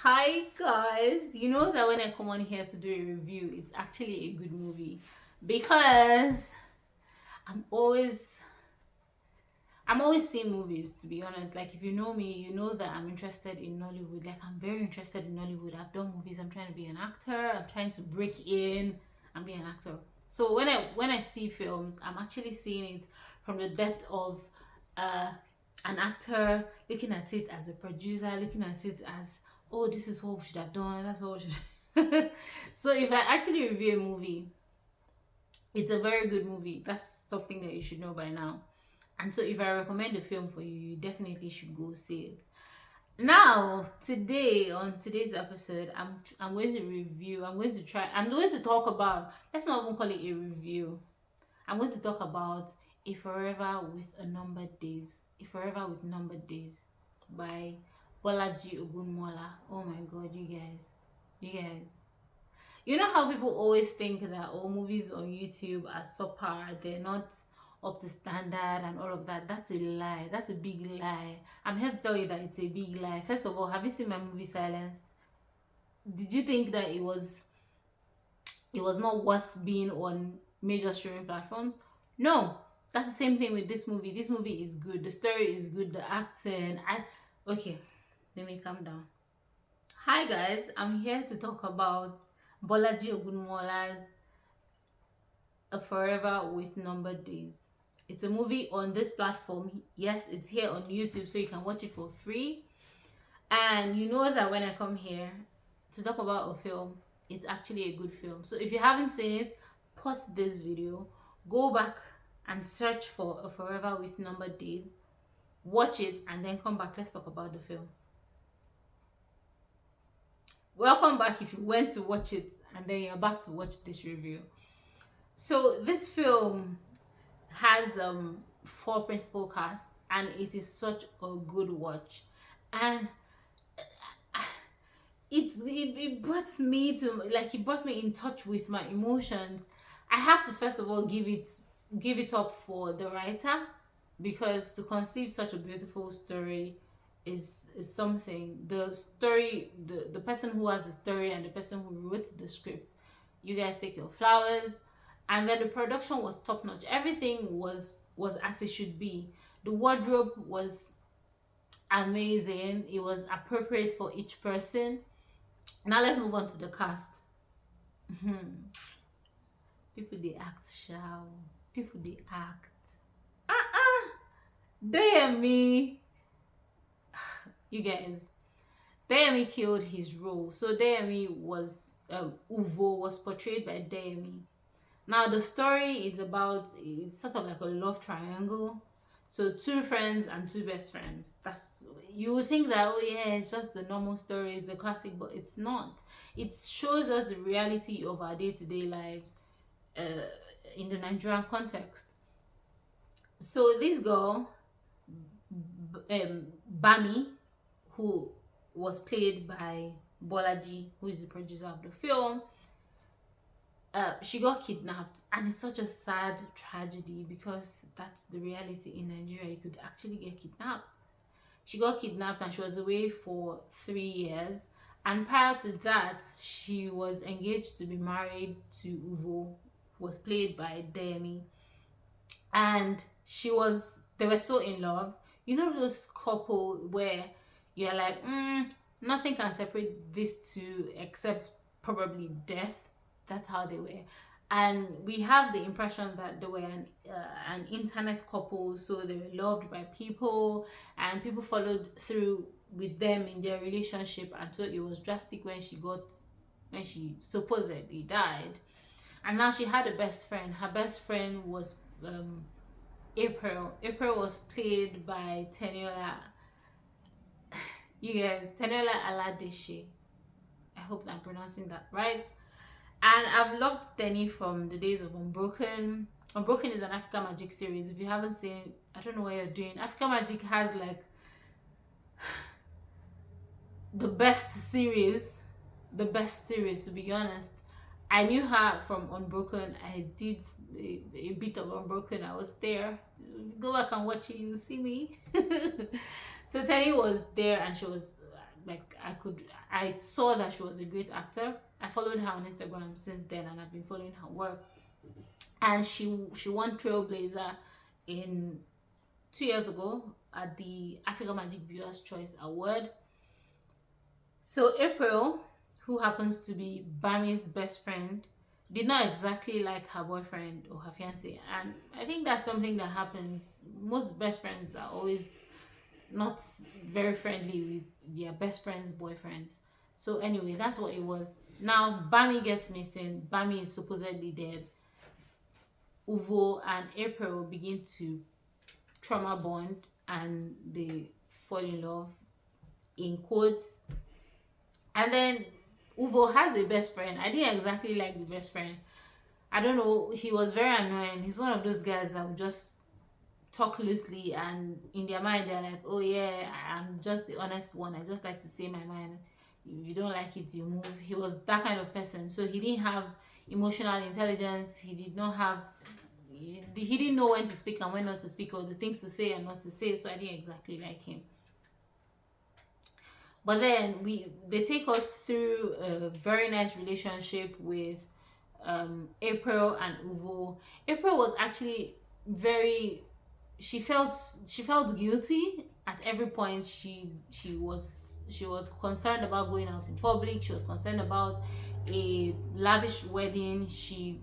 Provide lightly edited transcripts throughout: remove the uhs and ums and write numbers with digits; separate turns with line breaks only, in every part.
Hi guys, you know that when I come on here to do a review, it's actually a good movie because I'm always I'm always seeing movies, to be honest. Like, if you know me, you know that I'm interested in Nollywood. Like, I'm very interested in Nollywood. I've done movies. I'm trying to be an actor. I'm trying to break in and be an actor. So when I see films, I'm actually seeing it from the depth of uh an actor, looking at it as a producer, looking at it as, oh, this is what we should have done. That's what we should. So if I actually review a movie, it's a very good movie. That's something that you should know by now. And so if I recommend a film for you, you definitely should go see it. Now, today on today's episode, I'm going to review. I'm going to talk about, let's not even call it a review. I'm going to talk about A Forever with a Numbered Days. A Forever with Numbered Days by Bolaji Ogunmola. Oh my god, you guys. You guys. You know how people always think that all movies on YouTube are subpar, they're not up to standard and all of that. That's a lie. That's a big lie. I'm here to tell you that it's a big lie. First of all, have you seen my movie Silence? Did you think that it was not worth being on major streaming platforms? No. That's the same thing with this movie. This movie is good. The story is good. The acting. I Okay, let me calm down. Hi guys, I'm here to talk about Bolaji Ogunmola's A Forever with Numbered Days. It's a movie on this platform. Yes, it's here on YouTube, so you can watch it for free. And you know that when I come here to talk about a film, it's actually a good film. So if you haven't seen it, pause this video, go back and search for A Forever with Numbered Days, watch it, and then come back. Let's talk about the film. Welcome back if you went to watch it and then you're back to watch this review. So this film has four principal cast, and it is such a good watch. And it brought me to, like, it brought me in touch with my emotions. I have to first of all give it up for the writer, because to conceive such a beautiful story is something. The story, the person who has the story and the person who wrote the script, you guys take your flowers. And then the production was top notch. Everything was as it should be. The wardrobe was amazing. It was appropriate for each person. Now let's move on to the cast. People they act shallow. People they act. Dayami, you guys. Dayami killed his role. So Dayami was Uvo was portrayed by Dayami. Now the story is about, it's sort of like a love triangle. So two friends and two best friends. That's, you would think that, oh yeah, it's just the normal story, it's the classic, but it's not. It shows us the reality of our day-to-day lives uh, in the Nigerian context. So this girl, Bami, who was played by Bolaji, who is the producer of the film, she got kidnapped, and it's such a sad tragedy because that's the reality in Nigeria. You could actually get kidnapped. She got kidnapped and she was away for 3 years. And prior to that, she was engaged to be married to Uvo, who was played by Demi. And they were so in love. You know those couple where you're like, nothing can separate these two except probably death. That's how they were. And we have the impression that they were an internet couple, so they were loved by people, and people followed through with them in their relationship until it was drastic when she supposedly died. And now she had a best friend. Her best friend was April. April was played by Teniola. You guys, Teniola Aladeshi. I hope I'm pronouncing that right. And I've loved Tenny from the days of Unbroken. Unbroken is an African Magic series. If you haven't seen it, I don't know what you're doing. African Magic has like the best series, to be honest. I knew her from Unbroken. I did a bit of Unbroken. I was there. Go back and watch it, you'll see me. So Tenny was there, and she was like I saw that she was a great actor. I followed her on Instagram since then, and I've been following her work. And she won Trailblazer in 2 years ago at the Africa Magic Viewers Choice Award. So April, who happens to be Bami's best friend, did not exactly like her boyfriend or her fiance, and I think that's something that happens. Most best friends are always not very friendly with their best friends' boyfriends. So anyway, that's what it was. Now Bami gets missing. Bami is supposedly dead. Uvo and April begin to trauma bond, and they fall in love, in quotes. And then Uvo has a best friend. I didn't exactly like the best friend. I don't know. He was very annoying. He's one of those guys that would just talk loosely, and in their mind they're like, oh yeah, I'm just the honest one, I just like to say my mind, if you don't like it, you move. He was that kind of person. So he didn't have emotional intelligence. He did not have he didn't know when to speak and when not to speak, or the things to say and not to say. So I didn't exactly like him. But then they take us through a very nice relationship with April and Uvo. April was actually very, she felt guilty at every point. She was concerned about going out in public. She was concerned about a lavish wedding. She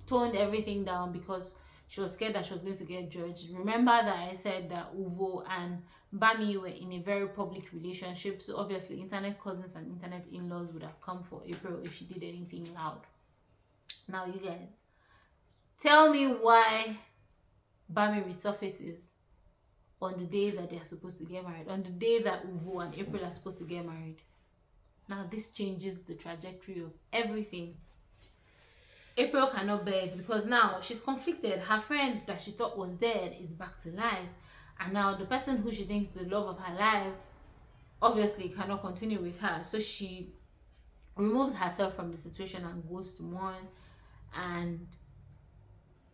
toned everything down because she was scared that she was going to get judged. Remember that I said that Uvo and Bami were in a very public relationship, so obviously internet cousins and internet in-laws would have come for April if she did anything loud. Now you guys, tell me why Bami resurfaces on the day that they're supposed to get married, on the day that Uvo and April are supposed to get married. Now this changes the trajectory of everything. April cannot bear it because now she's conflicted. Her friend that she thought was dead is back to life, and now the person who she thinks is the love of her life obviously cannot continue with her. So she removes herself from the situation and goes to mourn. And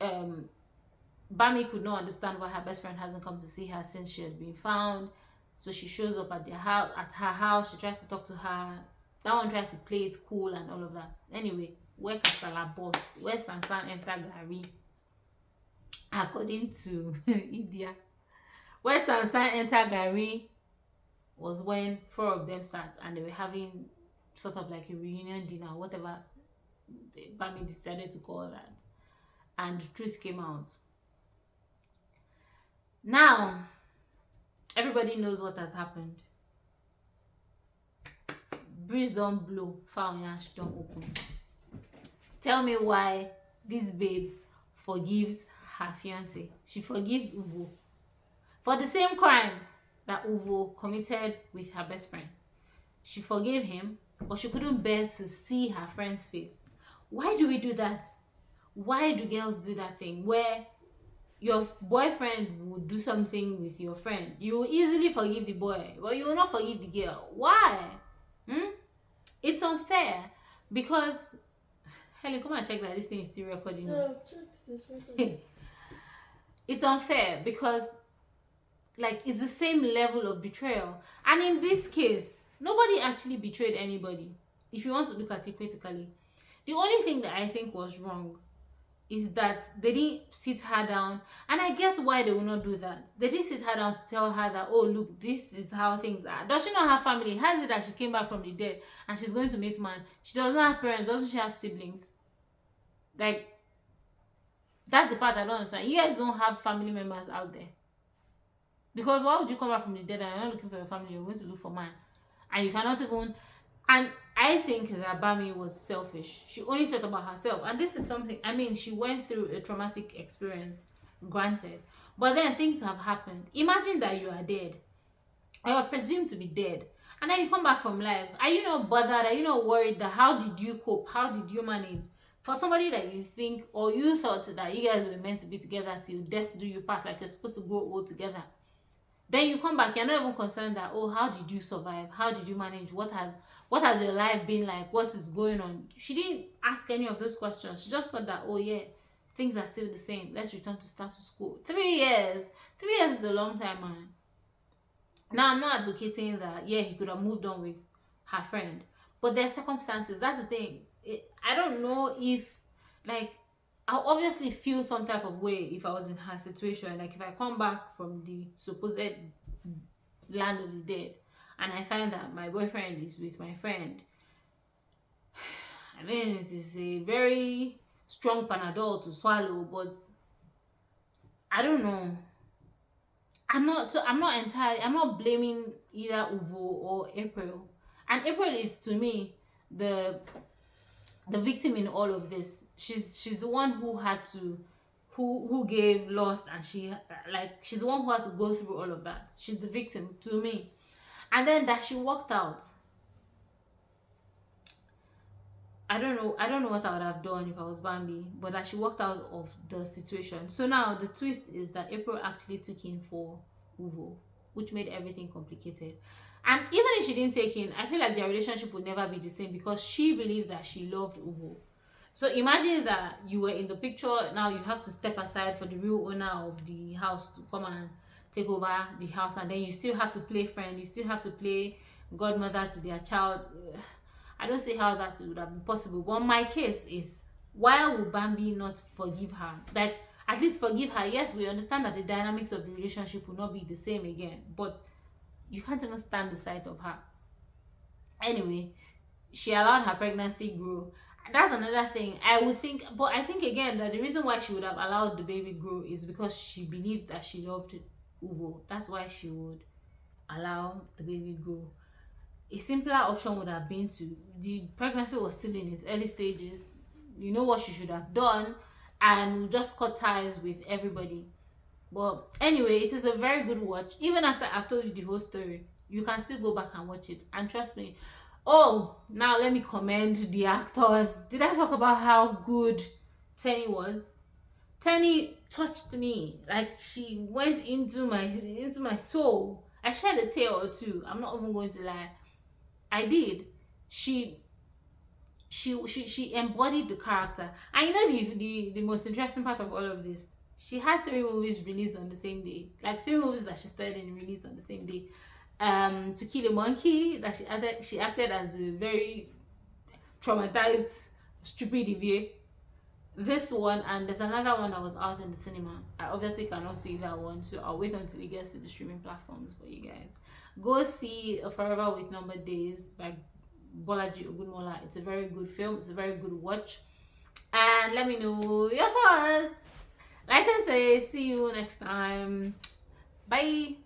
Bami could not understand why her best friend hasn't come to see her since she has been found. So she shows up at her house. She tries to talk to her. That one tries to play it cool and all of that. Anyway, where Kasala boss, where Sansan entered Gary, according to India, where Sansan entered Gary was when 4 of them sat and they were having sort of like a reunion dinner, whatever Bami decided to call that, and the truth came out. Now everybody knows what has happened. Breeze don't blow, foul in ash don't open. Tell me why this babe forgives her fiance. She forgives Uvo for the same crime that Uvo committed with her best friend. She forgave him, but she couldn't bear to see her friend's face. Why do we do that? Why do girls do that thing where your boyfriend will do something with your friend? You will easily forgive the boy, but you will not forgive the girl. Why? It's unfair because Helen, come and check that this thing is still recording.
No, I've checked this.
It's unfair because like it's the same level of betrayal. And in this case, nobody actually betrayed anybody. If you want to look at it critically, the only thing that I think was wrong is that they didn't sit her down, and I get why they will not do that. They didn't sit her down to tell her that, oh look, this is how things are. Does she not have family? How is it that she came back from the dead and she's going to meet man? She doesn't have parents. Doesn't she have siblings? Like, that's the part I don't understand. You guys don't have family members out there, because why would you come back from the dead and you're not looking for your family? You're going to look for man, and you cannot even. And I think that Bami was selfish. She only thought about herself. And this is something, I mean, she went through a traumatic experience, granted. But then things have happened. Imagine that you are dead, or you're presumed to be dead, and then you come back from life. Are you not bothered? Are you not worried that how did you cope? How did you manage? For somebody that you think, or you thought that you guys were meant to be together till death do you part, like you're supposed to grow old together. Then you come back, you're not even concerned that, oh, how did you survive? How did you manage? What has your life been like? What is going on? She didn't ask any of those questions. She just thought that, oh yeah, things are still the same. Let's return to status quo. 3 years. 3 years is a long time, man. Now, I'm not advocating that, yeah, he could have moved on with her friend, but there are circumstances. That's the thing. I don't know if, like, I'll obviously feel some type of way if I was in her situation. Like, if I come back from the supposed land of the dead and I find that my boyfriend is with my friend, I mean, it is a very strong Panadol to swallow, but I don't know. I'm not blaming either Uvo or April. And April is, to me, the the victim in all of this. She's the one who had to, who gave, lost, and she's the one who had to go through all of that. She's the victim to me. And then that she walked out. I don't know what I would have done if I was Bambi, but that she walked out of the situation. So now the twist is that April actually took in for Uvo, which made everything complicated. And even if she didn't take in, I feel like their relationship would never be the same because she believed that she loved Uvo. So imagine that you were in the picture, now you have to step aside for the real owner of the house to come and take over the house, and then you still have to play friend, you still have to play godmother to their child. I don't see how that would have been possible. But my case is, why would Bambi not forgive her? Like, at least forgive her. Yes, we understand that the dynamics of the relationship will not be the same again, but you can't even stand the sight of her. Anyway, she allowed her pregnancy grow. That's another thing I would think, but I think again that the reason why she would have allowed the baby grow is because she believed that she loved Uvo. That's why she would allow the baby grow. A simpler option would have been to, the pregnancy was still in its early stages, you know what she should have done, and just cut ties with everybody. But anyway, it is a very good watch. Even after I've told you the whole story, you can still go back and watch it, and trust me. Oh, now let me commend the actors. Did I talk about how good Tenny was? Tenny touched me, like she went into my soul. I shed a tear or two, I'm not even going to lie. I did. She she embodied the character. And you know the most interesting part of all of this, she had three movies released on the same day. Like three movies that she starred in released on the same day. To Kill a Monkey, that she acted as a very traumatized stupid Evie. This one, and there's another one that was out in the cinema. I obviously cannot see that one, so I'll wait until it gets to the streaming platforms for you guys. Go see Forever with Numbered Days by Bolaji Ogunmola. It's a very good film. It's a very good watch. And let me know your thoughts. Like I say, see you next time. Bye.